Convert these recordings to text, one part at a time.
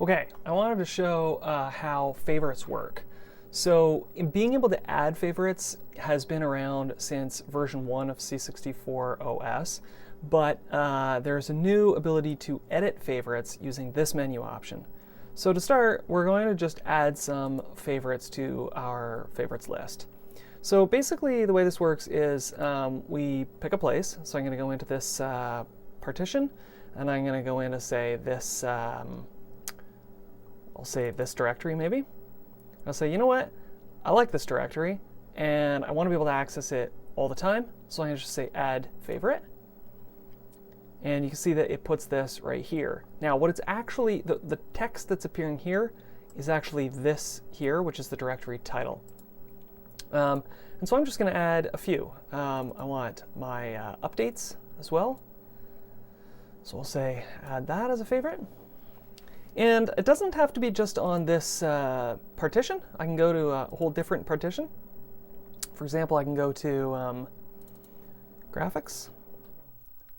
Okay, I wanted to show how favorites work. So being able to add favorites has been around since version 1 of C64 OS, but there's a new ability to edit favorites using this menu option. So to start, we're going to just add some favorites to our favorites list. So basically the way this works is we pick a place. So I'm going to go into this partition, and I'm going to go in and say this, I'll say this directory maybe. I'll say, you know what? I like this directory and I want to be able to access it all the time. So I'm going to just say add favorite. And you can see that it puts this right here. Now what it's actually, the text that's appearing here is actually this here, which is the directory title. And so I'm just going to add a few. I want my updates as well. So we'll say add that as a favorite. And it doesn't have to be just on this partition. I can go to a whole different partition. For example, I can go to graphics.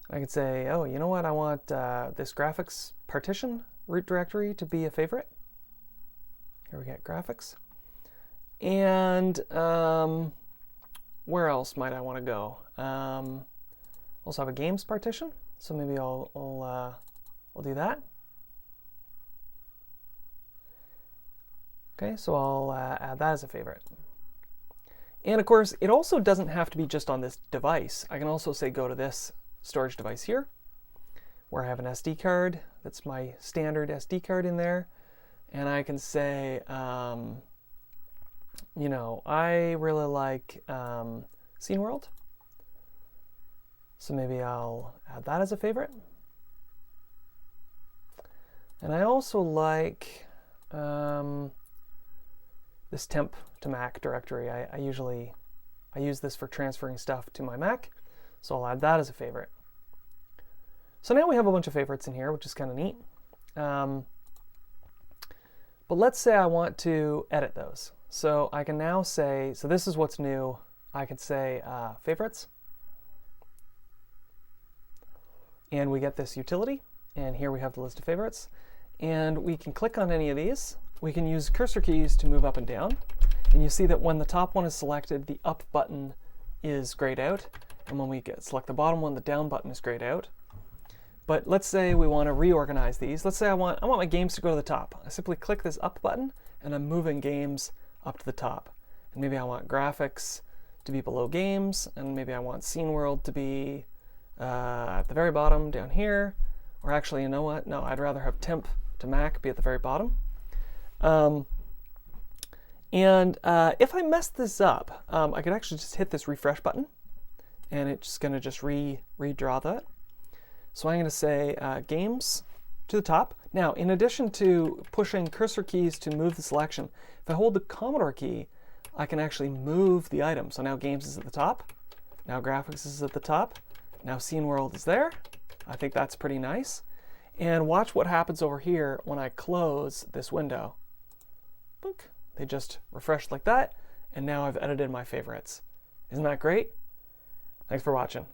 I could say, oh, you know what? I want this graphics partition root directory to be a favorite. Here we get graphics. And where else might I want to go? Also have a games partition. So maybe I'll do that. Okay, so I'll add that as a favorite. And of course, it also doesn't have to be just on this device. I can also say go to this storage device here, where I have an SD card. That's my standard SD card in there. And I can say, you know, I really like Scene World. So maybe I'll add that as a favorite. And I also like this temp to Mac directory. I use this for transferring stuff to my Mac, so I'll add that as a favorite. So now we have a bunch of favorites in here, which is kind of neat. But let's say I want to edit those. So I can now say, so this is what's new. I could say favorites, and we get this utility, and here we have the list of favorites, and we can click on any of these. We can use cursor keys to move up and down. And you see that when the top one is selected, the up button is grayed out. And when we select the bottom one, the down button is grayed out. But let's say we want to reorganize these. Let's say I want my games to go to the top. I simply click this up button and I'm moving games up to the top. And maybe I want graphics to be below games, and maybe I want Scene World to be at the very bottom down here. Or actually, you know what? No, I'd rather have temp to Mac be at the very bottom. If I mess this up, I could actually just hit this refresh button, and it's just going to just redraw that. So I'm going to say games to the top. Now, in addition to pushing cursor keys to move the selection, if I hold the Commodore key, I can actually move the item. So now games is at the top. Now graphics is at the top. Now Scene World is there. I think that's pretty nice. And watch what happens over here when I close this window. Book. They just refreshed like that, and now I've edited my favorites. Isn't that great? Thanks for watching.